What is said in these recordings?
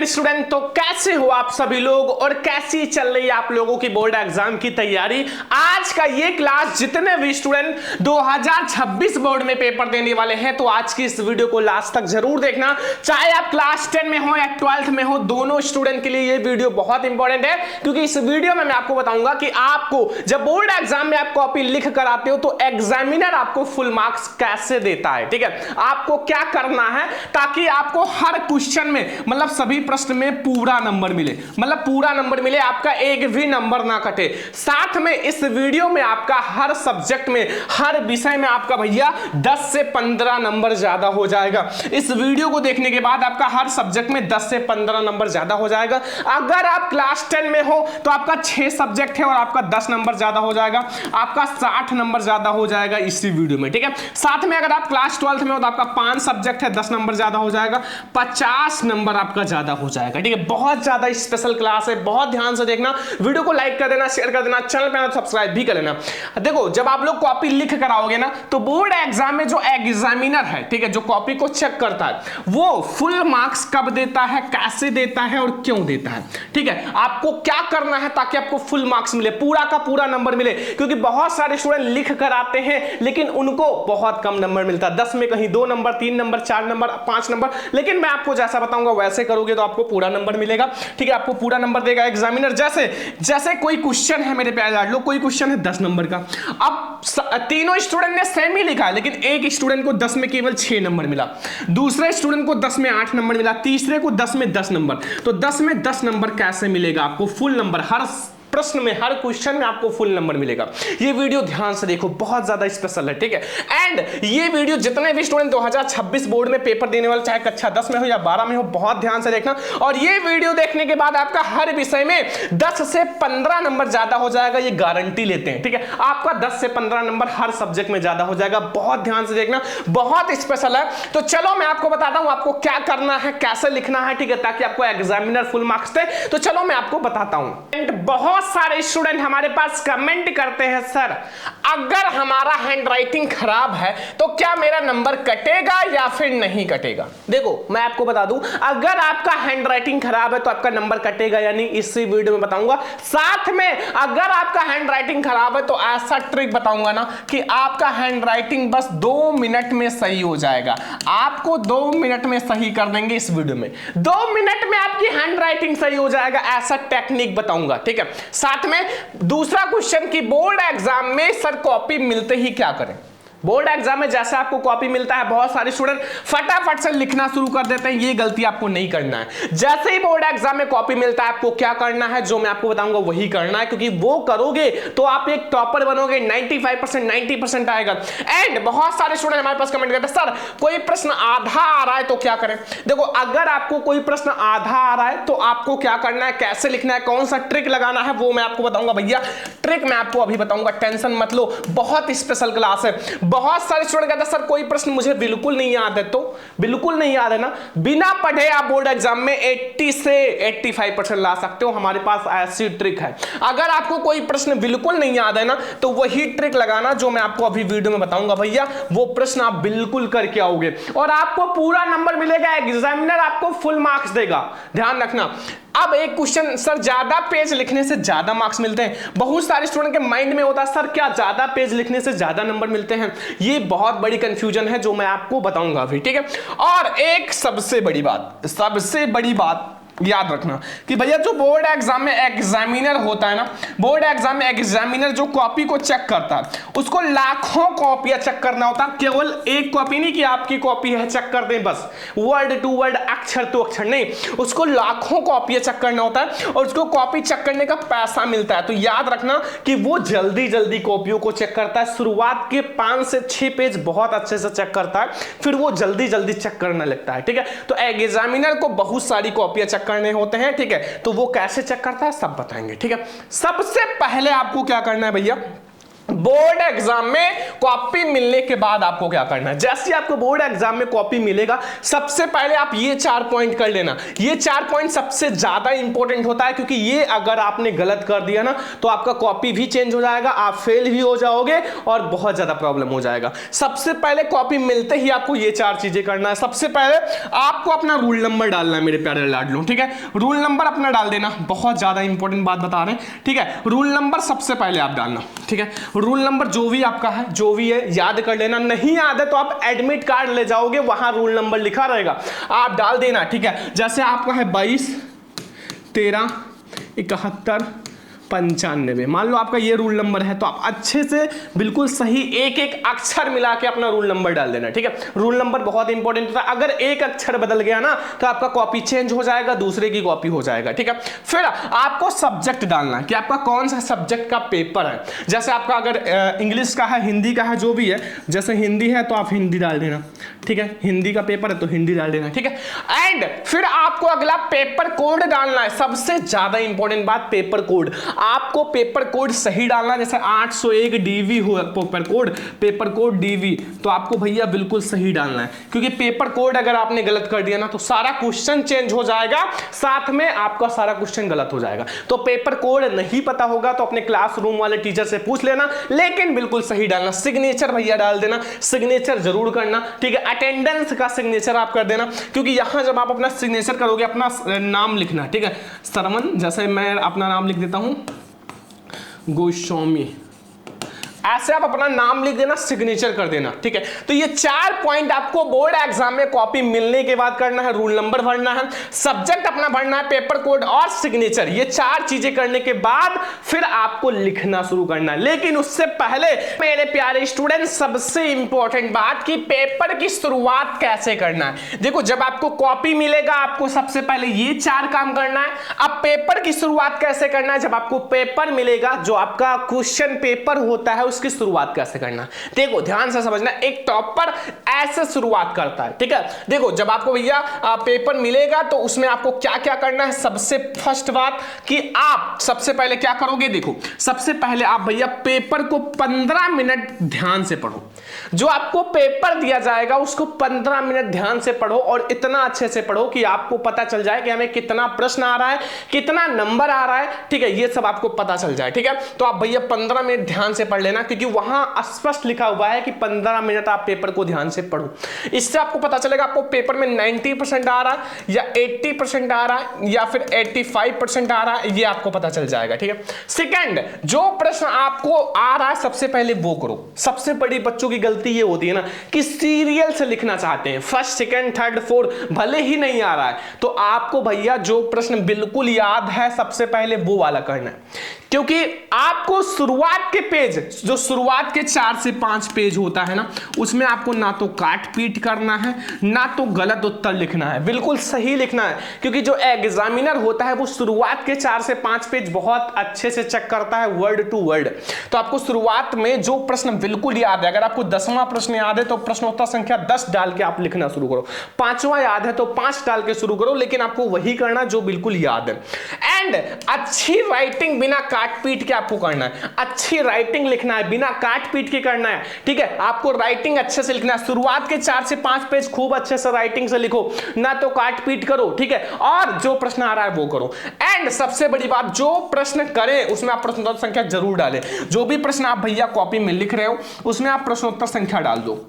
Dear student, तो कैसे हो आप सभी लोग और कैसी चल रही है आप लोगों की बोर्ड एग्जाम की तैयारी। आज का ये क्लास जितने भी स्टूडेंट 2026 बोर्ड में पेपर देने वाले हैं, तो आज की इस वीडियो को लास्ट तक जरूर देखना। चाहे आप क्लास 10 में हो या 12th में हो, दोनों स्टूडेंट के लिए ये वीडियो बहुत इंपॉर्टेंट है, क्योंकि इस वीडियो में मैं आपको बताऊंगा कि आपको जब बोर्ड एग्जाम में आप कॉपी लिख कर आते हो तो एग्जामिनर आपको फुल मार्क्स कैसे देता है। ठीक है, आपको क्या करना है ताकि आपको हर क्वेश्चन में मतलब सभी प्रश्न में पूरा नंबर मिले, मतलब पूरा नंबर मिले, आपका एक भी नंबर ना कटे। साथ में इस वीडियो में आपका हर सब्जेक्ट में, हर विषय में आपका भैया 10 से 15 नंबर ज्यादा हो जाएगा। इस वीडियो को देखने के बाद आपका हर सब्जेक्ट में 10 से 15 नंबर ज्यादा हो जाएगा। अगर आप क्लास 10 में हो तो आपका 6 सब्जेक्ट है और आपका 10 नंबर ज्यादा हो जाएगा, आपका 60 नंबर ज्यादा हो जाएगा इसी वीडियो में। ठीक है, साथ में अगर आप क्लास 12th में हो तो आपका 5 सब्जेक्ट है, 10 नंबर ज्यादा हो जाएगा, 50 नंबर आपका ज्यादा हो जाएगा। ठीक है, बहुत ज्यादा स्पेशल क्लास है, बहुत ध्यान से देखना। वीडियो को लाइक कर देना, शेयर कर देना, चैनल पे सब्सक्राइब भी कर लेना। देखो, जब आप लोग कॉपी लिख कर आओगे ना, तो बोर्ड एग्जाम में जो एग्जामिनर है, ठीक है, जो कॉपी को चेक करता है, वो फुल मार्क्स कब देता है, कैसे देता है और क्यों देता है। ठीक है, आपको क्या करना है ताकि आपको फुल मार्क्स मिले, पूरा का पूरा नंबर मिले, क्योंकि बहुत सारे स्टूडेंट लिख कर आते हैं लेकिन उनको बहुत कम नंबर मिलता है। 10 में कहीं 2 नंबर, 3 नंबर, 4 नंबर, 5 नंबर, लेकिन मैं आपको जैसा बताऊंगा वैसे करोगे तो आपको पूरा नंबर मिलेगा। ठीक है, आपको पूरा नंबर देगा एग्जामिनर। जैसे कोई क्वेश्चन है मेरे प्यारे लाडलो, कोई क्वेश्चन है 10 नंबर का, अब तीनों स्टूडेंट ने सेम ही लिखा है, लेकिन एक स्टूडेंट को 10 में केवल 6 नंबर मिला, दूसरे स्टूडेंट को 10 में 8 नंबर मिला, तीसरे को 10 में 10 नंबर। तो 10 में 10 नंबर कैसे मिलेगा आपको? फुल नंबर, हर प्रश्न में, हर क्वेश्चन में आपको फुल नंबर मिलेगा। ये वीडियो ध्यान से देखो, बहुत ज्यादा स्पेशल है। ठीक है, एंड ये वीडियो जितने भी स्टूडेंट 2026 बोर्ड में पेपर देने वाले, चाहे कक्षा 10 में हो या 12 में हो, बहुत ध्यान से देखना। और ये वीडियो देखने के बाद आपका हर विषय में 10 से 15 नंबर ज्यादा हो जाएगा, ये गारंटी लेते हैं। ठीक है, आपका 10 से 15 नंबर हर सब्जेक्ट में ज्यादा हो जाएगा। बहुत ध्यान से देखना, बहुत स्पेशल है। तो चलो मैं आपको बताता हूं आपको क्या करना है, कैसे लिखना है। ठीक है, ताकि आपको एग्जामिनर फुल मार्क्स दे। तो चलो मैं आपको बताता हूं। बहुत सारे स्टूडेंट हमारे पास कमेंट करते हैं, सर अगर हमारा हैंडराइटिंग खराब है तो क्या मेरा नंबर कटेगा या फिर नहीं कटेगा? देखो, मैं आपको बता दूं, अगर आपका हैंडराइटिंग खराब है तो आपका नंबर कटेगा या नहीं, इसी वीडियो में बताऊंगा। साथ में अगर आपका हैंडराइटिंग खराब है तो ऐसा ट्रिक बताऊंगा ना कि आपका हैंडराइटिंग बस 2 मिनट में सही हो जाएगा। आपको 2 मिनट में सही कर देंगे इस वीडियो में, 2 मिनट में आपकी हैंडराइटिंग सही हो जाएगा, ऐसा टेक्निक बताऊंगा। ठीक है, साथ में दूसरा क्वेश्चन कि बोर्ड एग्जाम में सर कॉपी मिलते ही क्या करें। बोर्ड एग्जाम में जैसे आपको कॉपी मिलता है, बहुत सारे स्टूडेंट फटाफट से लिखना शुरू कर देते हैं। ये गलती आपको नहीं करना है। जैसे ही बोर्ड एग्जाम में कॉपी मिलता है, आपको क्या करना है, जो मैं आपको बताऊंगा वही करना है, क्योंकि वो करोगे तो आप एक टॉपर बनोगे। 95% 90% आएगा। एंड बहुत सारे स्टूडेंट हमारे पास कमेंट करते हैं, सर कोई प्रश्न आधा आ रहा है तो क्या करें। देखो, अगर आपको कोई प्रश्न आधा आ रहा है तो आपको क्या करना है, कैसे लिखना है, कौन सा ट्रिक लगाना है, वो मैं आपको बताऊंगा। भैया ट्रिक मैं आपको अभी बताऊंगा, टेंशन मत लो, बहुत स्पेशल क्लास है। बहुत सारे स्टूडेंट कहते हैं सर कोई प्रश्न मुझे बिल्कुल नहीं याद है, तो बिल्कुल नहीं याद है ना, बिना पढ़े आप बोर्ड एग्जाम में 80 से 85% ला सकते हो। हमारे पास ऐसी ट्रिक है। अगर आपको कोई प्रश्न बिल्कुल नहीं याद है ना, तो वही ट्रिक लगाना जो मैं आपको अभी वीडियो में बताऊंगा। भैया वो प्रश्न आप बिल्कुल करके आओगे और आपको पूरा नंबर मिलेगा, एग्जामिनर आपको फुल मार्क्स देगा। ध्यान रखना। अब एक क्वेश्चन, सर ज्यादा पेज लिखने से ज्यादा मार्क्स मिलते हैं। बहुत सारे स्टूडेंट के माइंड में होता है, सर क्या ज्यादा पेज लिखने से ज्यादा नंबर मिलते हैं? ये बहुत बड़ी कंफ्यूजन है जो मैं आपको बताऊंगा अभी। ठीक है, और एक सबसे बड़ी बात याद रखना कि भैया जो बोर्ड एग्जाम में एग्जामिनर होता है ना, बोर्ड एग्जाम में एग्जामिनर जो कॉपी को चेक करता है, उसको लाखों कॉपियां चेक करना होता है। केवल एक कॉपी नहीं कि आपकी कॉपी है चेक कर दें बस, वर्ड टू वर्ड, अक्षर टू अक्षर नहीं, उसको लाखों कॉपियां चेक करना होता है और उसको कॉपी चेक करने का पैसा मिलता है। तो याद रखना कि वो जल्दी जल्दी कॉपियों को चेक करता है। शुरुआत के 5 से 6 पेज बहुत अच्छे से चेक करता है, फिर वो जल्दी जल्दी चेक करने लगता है। ठीक है, तो एग्जामिनर को बहुत सारी कॉपियां चेक करने होते हैं। ठीक है, तो वो कैसे चेक करता है सब बताएंगे। ठीक है, सबसे पहले आपको क्या करना है भैया, बोर्ड एग्जाम में कॉपी मिलने के बाद आपको क्या करना है, जैसे आपको बोर्ड एग्जाम में कॉपी मिलेगा सबसे पहले आप ये 4 पॉइंट कर लेना। ये 4 पॉइंट सबसे ज्यादा इंपॉर्टेंट होता है, क्योंकि ये अगर आपने गलत कर दिया ना तो आपका कॉपी भी चेंज हो जाएगा, आप फेल भी हो जाओगे और बहुत ज्यादा प्रॉब्लम हो जाएगा। सबसे पहले कॉपी मिलते ही आपको ये 4 चीजें करना है। सबसे पहले आपको अपना रूल नंबर डालना है मेरे प्यारे लाडलो, ठीक है। रूल नंबर अपना डाल देना, बहुत ज्यादा इंपॉर्टेंट बात बता रहे हैं, ठीक है। रूल नंबर सबसे पहले आप डालना, ठीक है। रूल नंबर जो भी आपका है, जो भी है याद कर लेना, नहीं याद है तो आप एडमिट कार्ड ले जाओगे, वहां रूल नंबर लिखा रहेगा, आप डाल देना, ठीक है। जैसे आपका है 22 13 71 95, मान लो आपका ये रूल नंबर है, तो आप अच्छे से बिल्कुल सही एक एक अक्षर मिला के अपना रूल नंबर डाल देना, ठीक है। रूल नंबर बहुत इंपॉर्टेंट होता है, अगर एक अक्षर बदल गया ना तो आपका कॉपी चेंज हो जाएगा, दूसरे की कॉपी हो जाएगा, ठीक है। फिर आपको सब्जेक्ट डालना है कि आपका कौन सा सब्जेक्ट का पेपर है। जैसे आपका अगर इंग्लिश का है, हिंदी का है, जो भी है, जैसे हिंदी है तो आप हिंदी डाल देना, ठीक है। हिंदी का पेपर है तो हिंदी डाल देना, ठीक है। एंड फिर आपको अगला पेपर कोड डालना है, सबसे ज्यादा इंपॉर्टेंट बात पेपर कोड। आपको पेपर कोड सही डालना, जैसे 801 डीवी हो पेपर कोड डीवी, तो आपको भैया बिल्कुल सही डालना है, क्योंकि पेपर कोड अगर आपने गलत कर दिया ना तो सारा क्वेश्चन चेंज हो जाएगा, साथ में आपका सारा क्वेश्चन गलत हो जाएगा। तो पेपर कोड नहीं पता होगा तो अपने क्लासरूम वाले टीचर से पूछ लेना, लेकिन बिल्कुल सही डालना। सिग्नेचर भैया डाल देना, सिग्नेचर जरूर करना, ठीक है। अटेंडेंस का सिग्नेचर आप कर देना, क्योंकि यहां जब आप अपना सिग्नेचर करोगे अपना नाम लिखना, ठीक है। सरमन, जैसे मैं अपना नाम लिख देता हूं गोस्वामी, ऐसे आप अपना नाम लिख देना, सिग्नेचर कर देना, ठीक है। तो ये 4 पॉइंट आपको बोर्ड एग्जाम में कॉपी मिलने के बाद करना है। रूल नंबर भरना है, सब्जेक्ट अपना भरना है, पेपर कोड और सिग्नेचर, ये 4 चीजें करने के बाद फिर आपको लिखना शुरू करना है। लेकिन उससे पहले मेरे प्यारे स्टूडेंट, सबसे इंपॉर्टेंट बात कि पेपर की शुरुआत कैसे करना है। देखो, जब आपको कॉपी मिलेगा आपको सबसे पहले ये 4 काम करना है। अब पेपर की शुरुआत कैसे करना है, जब आपको पेपर मिलेगा, जो आपका क्वेश्चन पेपर होता है उसकी शुरुआत कैसे करना। देखो ध्यान से समझना, एक टॉपर ऐसे शुरुआत करता है, ठीक है। देखो, जब आपको भैया पेपर मिलेगा तो उसमें आपको क्या क्या करना है। सबसे फर्स्ट बात कि आप सबसे पहले क्या करोगे, देखो सबसे पहले आप भैया पेपर को 15 मिनट ध्यान से पढ़ो। जो आपको पेपर दिया जाएगा उसको 15 मिनट ध्यान से पढ़ो, और इतना अच्छे से पढ़ो कि आपको पता चल जाए कि हमें कितना प्रश्न आ रहा है, कितना नंबर आ रहा है, ठीक है। ये सब आपको पता चल जाए, ठीक है। तो आप भैया 15 मिनट ध्यान से पढ़ लेना, क्योंकि वहां स्पष्ट लिखा हुआ है कि 15 मिनट आप पेपर को ध्यान से पढ़ो। इससे आपको पता चलेगा आपको पेपर में 90% आ रहा है या 80% आ रहा है या फिर 85% आ रहा है, ये आपको पता चल जाएगा, ठीक है। सेकंड, जो प्रश्न आपको आ रहा है सबसे पहले वो करो। सबसे बड़ी बच्चों की गलती ये होती है ना कि सीरियल से लिखना चाहते हैं, फर्स्ट सेकंड थर्ड फोर्थ, भले ही नहीं आ रहा है तो आपको भैया जो प्रश्न बिल्कुल याद है सबसे पहले वो वाला करना है। क्योंकि आपको शुरुआत के पेज, जो शुरुआत के 4 से 5 पेज होता है ना, उसमें आपको ना तो काट पीट करना है ना तो गलत उत्तर लिखना है, बिल्कुल सही लिखना है। क्योंकि जो एग्जामिनर होता है वो शुरुआत के 4 से 5 पेज बहुत अच्छे से चेक करता है वर्ड टू वर्ड। तो आपको शुरुआत में जो प्रश्न बिल्कुल याद है, अगर आपको 10वां प्रश्न याद है तो प्रश्नोत्तर संख्या 10 डाल के आप लिखना शुरू करो, 5वां याद है तो 5 डाल के शुरू करो, लेकिन आपको वही करना जो बिल्कुल याद है। एंड अच्छी राइटिंग बिना काट पीट के आपको करना है, अच्छी राइटिंग लिखना है, बिना काट पीट के करना है, ठीक है। आपको राइटिंग अच्छे से लिखना है, शुरुआत के 4 से 5 पेज खूब अच्छे से राइटिंग से लिखो, ना तो काट पीट करो, ठीक है। और जो प्रश्न आ रहा है वो करो। एंड सबसे बड़ी बात, जो प्रश्न करें उसमें आप प्रश्नोत्तर संख्या जरूर डालें। जो भी प्रश्न आप भैया कॉपी में लिख रहे हो उसमें आप प्रश्नोत्तर संख्या डाल दो।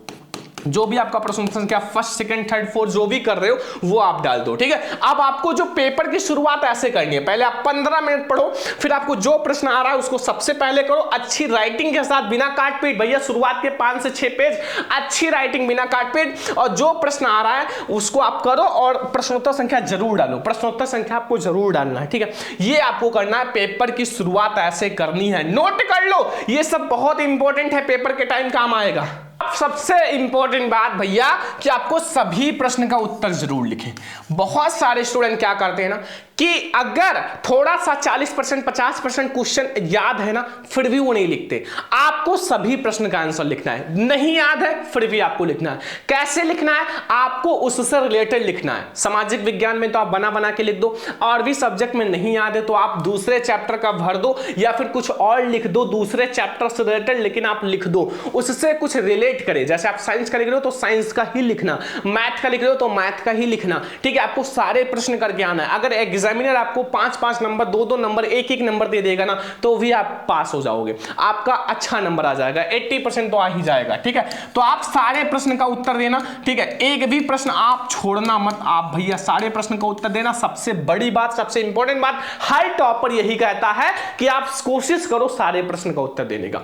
जो भी आपका प्रश्न संख्या फर्स्ट सेकंड थर्ड फोर्थ जो भी कर रहे हो वो आप डाल दो, ठीक है। अब आपको जो पेपर की शुरुआत ऐसे करनी है, पहले आप 15 मिनट पढ़ो, फिर आपको जो प्रश्न आ रहा है उसको सबसे पहले करो अच्छी राइटिंग के साथ, बिना काट पीट। भैया शुरुआत के 5 से 6 पेज अच्छी राइटिंग बिना काट पीट, और जो प्रश्न आ रहा है उसको आप करो और प्रश्नोत्तर संख्या जरूर डालो, प्रश्नोत्तर संख्या आपको जरूर डालना है, ठीक है। ये आपको करना है, पेपर की शुरुआत ऐसे करनी है, नोट कर लो, ये सब बहुत इंपॉर्टेंट है, पेपर के टाइम काम आएगा। सबसे इंपॉर्टेंट बात भैया कि आपको सभी प्रश्न का उत्तर जरूर लिखें। बहुत सारे स्टूडेंट क्या करते हैं ना कि अगर थोड़ा सा 40% 50% क्वेश्चन याद है ना, फिर भी वो नहीं लिखते। आपको सभी प्रश्न का आंसर लिखना है, नहीं याद है फिर भी आपको लिखना है। कैसे लिखना है? आपको उससे रिलेटेड लिखना है। सामाजिक विज्ञान में तो आप बना बना के लिख दो, और भी सब्जेक्ट में नहीं याद है तो आप दूसरे चैप्टर का भर दो या फिर कुछ और लिख दो दूसरे चैप्टर से रिलेटेड, लेकिन आप लिख दो उससे कुछ रिलेट करे। जैसे आप साइंस का लिख रहे हो तो साइंस का ही लिखना, मैथ का लिख रहे हो तो मैथ का ही लिखना, ठीक है। आपको सारे प्रश्न करके आना है। अगर एग्जामिनर आपको 5-5 नंबर 2-2 नंबर 1-1 नंबर दे देगा ना, तो भी आप पास हो जाओगे, आपका अच्छा नंबर आ जाएगा, 80% तो आ ही जाएगा, ठीक है। तो आप सारे प्रश्न का उत्तर देना, ठीक है। एक भी प्रश्न आप छोड़ना मत, आप भैया सारे प्रश्न का उत्तर देना। सबसे बड़ी बात, सबसे इंपॉर्टेंट बात, हर टॉपर यही कहता है कि आप कोशिश करो सारे प्रश्न का उत्तर देने का।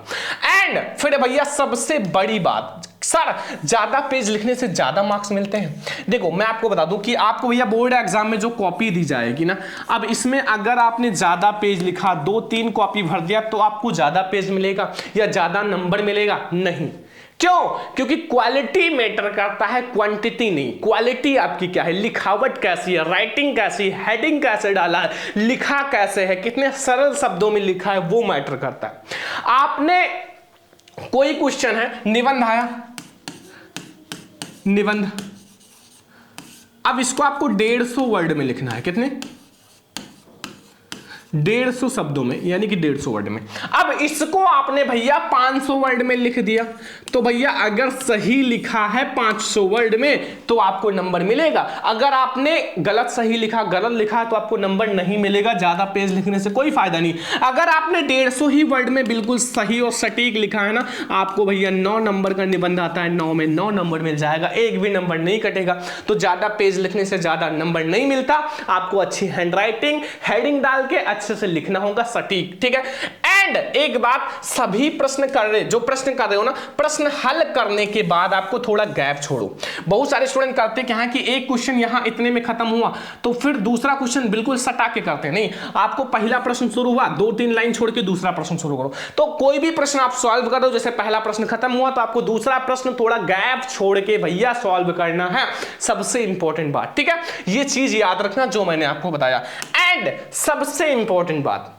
एंड फिर भैया सबसे बड़ी बात, सर ज्यादा पेज लिखने से ज्यादा मार्क्स मिलते हैं। देखो मैं आपको बता दूं कि आपको भैया बोर्ड एग्जाम में जो कॉपी दी जाएगी ना, अब इसमें अगर आपने ज्यादा पेज लिखा, 2-3 कॉपी भर दिया, तो आपको ज्यादा पेज मिलेगा या ज्यादा नंबर मिलेगा? नहीं। क्यों? क्योंकि क्वालिटी मैटर करता है, क्वांटिटी नहीं। क्वालिटी आपकी क्या है, लिखावट कैसी है, राइटिंग कैसी है, हेडिंग कैसे डाला है, लिखा कैसे है, कितने सरल शब्दों में लिखा है, वो मैटर करता है। आपने कोई क्वेश्चन है, निबंध आया, निबंध, अब इसको आपको 150 वर्ड में लिखना है। कितने? 150 शब्दों में, यानी कि 150 वर्ड में। अब इसको आपने भैया 500 वर्ड में लिख दिया, तो भैया अगर सही लिखा है 500 वर्ड में तो आपको नंबर मिलेगा। अगर आपने गलत सही लिखा, गलत लिखा, तो आपको नंबर नहीं मिलेगा। ज्यादा पेज लिखने से कोई फायदा नहीं। अगर आपने 150 ही वर्ड में बिल्कुल सही और सटीक लिखा है ना, आपको भैया 9 नंबर का निबंध आता है, 9 में 9 नंबर मिल जाएगा, एक भी नंबर नहीं कटेगा। तो ज्यादा पेज लिखने से ज्यादा नंबर नहीं मिलता। आपको अच्छी हैंडराइटिंग, हेडिंग डाल के अच्छे से लिखना होगा, सटीक, ठीक है। एंड एक बात, सभी प्रश्न कर रहे, जो प्रश्न कर रहे हो ना, प्रश्न हल करने के बाद आपको थोड़ा गैप छोड़ो। बहुत सारे स्टूडेंट करते क्या है कि एक क्वेश्चन यहां इतने में खत्म हुआ तो फिर दूसरा क्वेश्चन बिल्कुल सटा के करते हैं। नहीं, आपको पहला प्रश्न शुरू हुआ, 2-3 लाइन छोड़ के दूसरा प्रश्न शुरू करो। तो कोई भी प्रश्न आप सॉल्व करो, जैसे पहला प्रश्न खत्म हुआ तो आपको दूसरा प्रश्न थोड़ा गैप छोड़ के भैया सॉल्व करना है। सबसे इंपॉर्टेंट बात, ठीक है, ये चीज याद रखना जो मैंने आपको बताया। एंड सबसे इंपॉर्टेंट बात,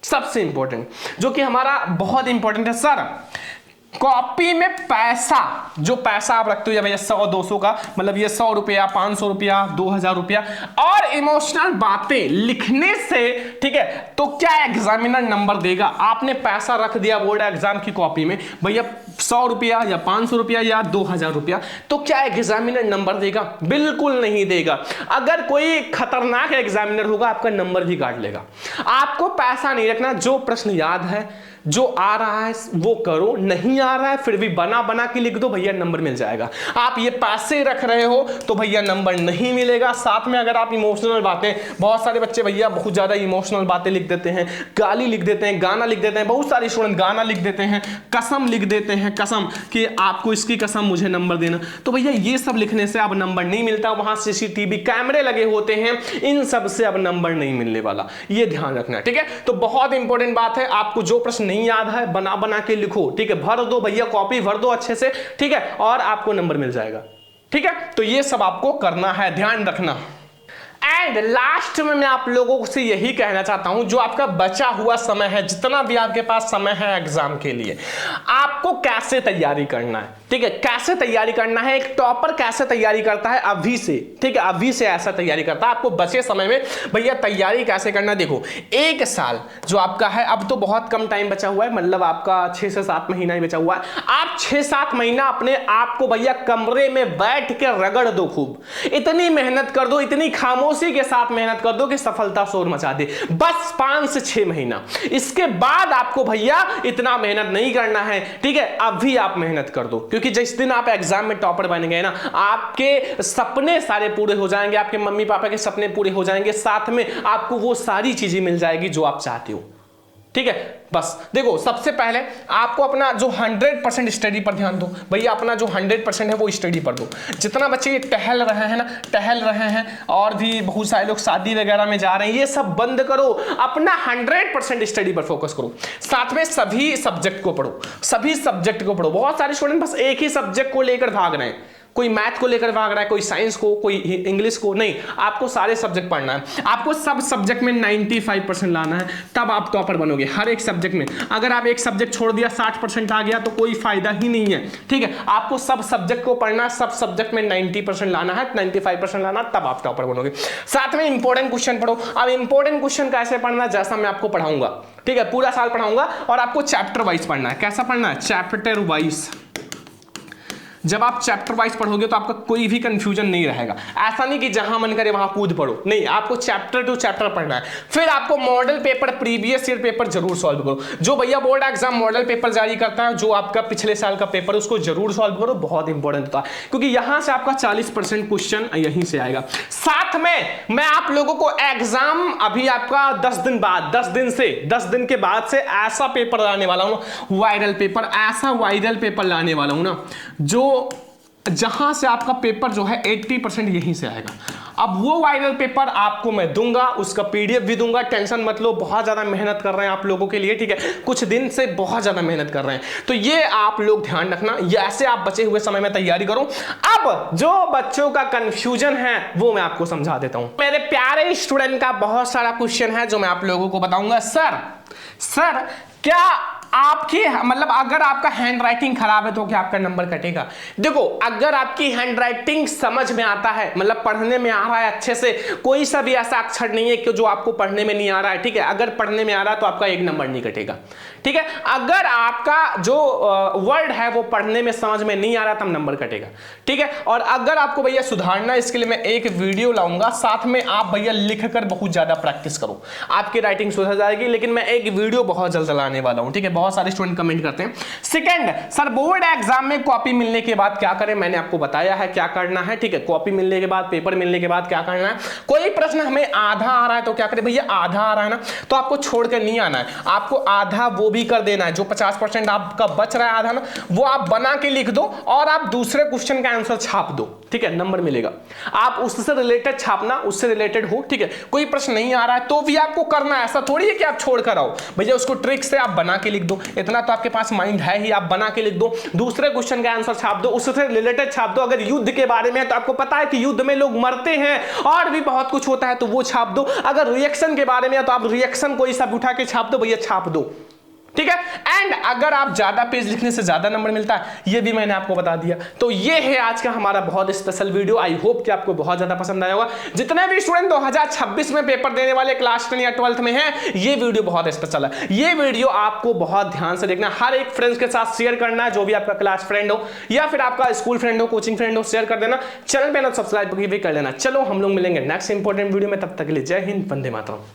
सबसे इंपॉर्टेंट जो कि हमारा बहुत इंपॉर्टेंट है, सर कॉपी में पैसा, जो पैसा आप रखते हो भैया 100-200 का, मतलब ये 100 रुपया, 500 रुपया, 2000 रुपया, और इमोशनल बातें लिखने से, ठीक है, तो क्या एग्जामिनर नंबर देगा? आपने पैसा रख दिया बोर्ड एग्जाम की कॉपी में भैया 100 रुपया या 500 रुपया या 2000 रुपया, तो क्या एग्जामिनर नंबर देगा? बिल्कुल नहीं देगा। अगर कोई खतरनाक एग्जामिनर होगा आपका नंबर भी काट लेगा। आपको पैसा नहीं रखना, जो प्रश्न याद है, जो आ रहा है वो करो, नहीं आ रहा है फिर भी बना बना के लिख दो, भैया नंबर मिल जाएगा। आप ये पैसे रख रहे हो तो भैया नंबर नहीं मिलेगा। साथ में अगर आप इमोशनल बातें, बहुत सारे बच्चे भैया बहुत ज्यादा इमोशनल बातें लिख देते हैं, गाली लिख देते हैं, गाना लिख देते हैं, बहुत सारे स्टूडेंट गाना लिख देते हैं, कसम लिख देते हैं, कसम कि आपको इसकी कसम मुझे नंबर देना, तो भैया ये सब लिखने से अब नंबर नहीं मिलता। वहां सीसीटीवी कैमरे लगे होते हैं, इन सब से अब नंबर नहीं मिलने वाला, ये ध्यान रखना, ठीक है। तो बहुत इंपॉर्टेंट बात है, आपको जो प्रश्न नहीं याद है बना बना के लिखो, ठीक है, भर दो भैया, कॉपी भर दो अच्छे से, ठीक है, और आपको नंबर मिल जाएगा, ठीक है। तो ये सब आपको करना है, ध्यान रखना। एंड लास्ट में मैं आप लोगों से यही कहना चाहता हूं, जो आपका बचा हुआ समय है, जितना भी आपके पास समय है एग्जाम के लिए, आपको कैसे तैयारी करना है, ठीक है, कैसे तैयारी करना है। एक टॉपर कैसे तैयारी करता है अभी से, ठीक है, अभी से ऐसा तैयारी करता है। आपको बचे समय में भैया तैयारी कैसे करना, देखो 1 साल जो आपका है, अब तो बहुत कम टाइम बचा हुआ है, मतलब आपका 6 से 7 महीना ही बचा हुआ है। आप 6-7 महीना अपने आप को भैया कमरे में बैठ के रगड़ दो, खूब इतनी मेहनत कर दो, इतनी खामोशी के साथ मेहनत कर दो कि सफलता शोर मचा दे, बस 5 से 6 महीना। इसके बाद आपको भैया इतना मेहनत नहीं करना है, ठीक है, अभी आप मेहनत कर दो, क्योंकि जिस दिन आप एग्जाम में टॉपर बन गए ना, आपके सपने सारे पूरे हो जाएंगे, आपके मम्मी पापा के सपने पूरे हो जाएंगे, साथ में आपको वो सारी चीजें मिल जाएगी जो आप चाहते हो, ठीक है। बस देखो, सबसे पहले आपको अपना जो 100% स्टडी पर ध्यान दो भैया, अपना जो 100% है वो स्टडी पर दो। जितना बच्चे टहल रहे हैं ना, टहल रहे हैं, और भी बहुत सारे लोग शादी वगैरह में जा रहे हैं, ये सब बंद करो, अपना 100% स्टडी पर फोकस करो। साथ में सभी सब्जेक्ट को पढ़ो, सभी सब्जेक्ट को पढ़ो। बहुत सारे स्टूडेंट बस एक ही सब्जेक्ट को लेकर भाग रहे हैं, कोई मैथ को लेकर भाग रहा है, कोई साइंस को, कोई इंग्लिश को, नहीं, आपको सारे सब्जेक्ट पढ़ना है। आपको सब सब्जेक्ट में 95% लाना है, तब आप टॉपर बनोगे हर एक सब्जेक्ट में। अगर आप एक सब्जेक्ट छोड़ दिया 60% आ गया तो कोई फायदा ही नहीं है, ठीक है। आपको सब सब्जेक्ट को पढ़ना, सब सब्जेक्ट में 90% लाना है, 95% लाना, तब आप टॉपर बनोगे। साथ में इंपॉर्टेंट क्वेश्चन पढ़ो। अब इंपॉर्टेंट क्वेश्चन कैसे पढ़ना, जैसा मैं आपको पढ़ाऊंगा, ठीक है, पूरा साल पढ़ाऊंगा, और आपको चैप्टर वाइज पढ़ना है। कैसा पढ़ना है? Chapter wise. जब आप चैप्टर वाइज पढ़ोगे तो आपका कोई भी कंफ्यूजन नहीं रहेगा। ऐसा नहीं कि जहां मन करे वहां कूद पढ़ो, नहीं, आपको चैप्टर टू चैप्टर पढ़ना है। फिर आपको model paper, previous year paper जरूर सॉल्व करो। जो भैया बोर्ड एग्जाम मॉडल पेपर जारी करता है, जो आपका पिछले साल का पेपर, उसको जरूर सॉल्व करो, बहुत इंपॉर्टेंट होता है, क्योंकि यहां से आपका 40% क्वेश्चन यहीं से आएगा। साथ में मैं आप लोगों को एग्जाम अभी आपका 10 दिन बाद, 10 दिन के बाद से ऐसा पेपर लाने वाला हूं, वायरल पेपर, ऐसा वायरल पेपर लाने वाला हूं ना, जो जहां से आपका पेपर जो है 80% यहीं से आएगा। अब वो वायरल पेपर आपको मैं दूंगा, उसका पीडीएफ भी दूंगा, टेंशन मत लो। बहुत ज्यादा मेहनत कर रहे हैं आप लोगों के लिए, ठीक है, कुछ दिन से बहुत ज्यादा मेहनत कर रहे हैं, तो ये आप लोग ध्यान रखना, ये ऐसे आप बचे हुए समय में तैयारी करो। अब जो बच्चों का कंफ्यूजन है वो मैं आपको समझा देता हूं। मेरे प्यारे स्टूडेंट का बहुत सारा क्वेश्चन है जो मैं आप लोगों को बताऊंगा। सर क्या आपकी, मतलब अगर आपका हैंड राइटिंग खराब है तो क्या आपका नंबर कटेगा? देखो, अगर आपकी हैंड राइटिंग समझ में आता है, मतलब पढ़ने में आ रहा है अच्छे से, कोई सा भी ऐसा अक्षर नहीं है कि जो आपको पढ़ने में नहीं आ रहा है, ठीक है, अगर पढ़ने में आ रहा है तो आपका 1 नंबर नहीं कटेगा, ठीक है। अगर आपका जो वर्ड है वो पढ़ने में समझ में नहीं आ रहा तब नंबर कटेगा, ठीक है। और अगर आपको भैया सुधारना, इसके लिए मैं एक वीडियो लाऊंगा, साथ में आप भैया लिखकर बहुत ज्यादा प्रैक्टिस करो, आपकी राइटिंग सुधर जाएगी। लेकिन मैं एक वीडियो बहुत जल्द लाने वाला हूं, ठीक है। बहुत सारे स्टूडेंट कमेंट करते हैं। सेकंड, सर बोर्ड एग्जाम में कॉपी मिलने के बाद क्या करें? मैंने आपको बताया है क्या करना है, ठीक है। कॉपी मिलने के बाद, पेपर मिलने के बाद क्या करना है? कोई प्रश्न हमें आधा आ रहा है तो क्या करें? भैया आधा आ रहा है ना, तो आपको छोड़कर नहीं आना है, आपको आधा वो भी कर देना है। जो 50% आपका बच रहा है आधा ना, वो आप बना के लिख दो और आप दूसरे क्वेश्चन का आंसर छाप दो, ठीक है, नंबर मिलेगा। आप उससे रिलेटेड छापना, उससे रिलेटेड हो, ठीक है। कोई प्रश्न नहीं आ रहा है तो भी आपको करना है, ऐसा थोड़ी है कि आप छोड़ कर आओ। भैया उसको ट्रिक से आप बना के लिख दो, इतना तो आपके पास माइंड है ही, आप बना के लिख दो, दूसरे क्वेश्चन का आंसर छाप दो, उससे रिलेटेड छाप दो। अगर युद्ध के बारे में है तो आपको पता है कि युद्ध में लोग मरते हैं और भी बहुत कुछ होता है, तो वो छाप दो। अगर रिएक्शन के बारे में है तो आप रिएक्शन कोई सा उठा के छाप दो, भैया छाप दो, ठीक है। एंड अगर आप ज्यादा पेज लिखने से ज्यादा नंबर मिलता है, ये भी मैंने आपको बता दिया। तो ये है आज का हमारा बहुत स्पेशल वीडियो। आई होप कि आपको बहुत ज्यादा पसंद आया होगा। जितने भी स्टूडेंट 2026 में पेपर देने वाले क्लास 10 या 12th में हैं, ये वीडियो बहुत स्पेशल है। ये वीडियो आपको बहुत ध्यान से देखना, हर एक फ्रेंड्स के साथ शेयर करना है, जो भी आपका क्लास फ्रेंड हो या फिर आपका स्कूल फ्रेंड हो, कोचिंग फ्रेंड हो, शेयर कर देना। चैनल पे ना सब्सक्राइब भी कर लेना। चलो हम लोग मिलेंगे नेक्स्ट इंपॉर्टेंट वीडियो में, तब तक के लिए जय हिंद, वंदे मातरम।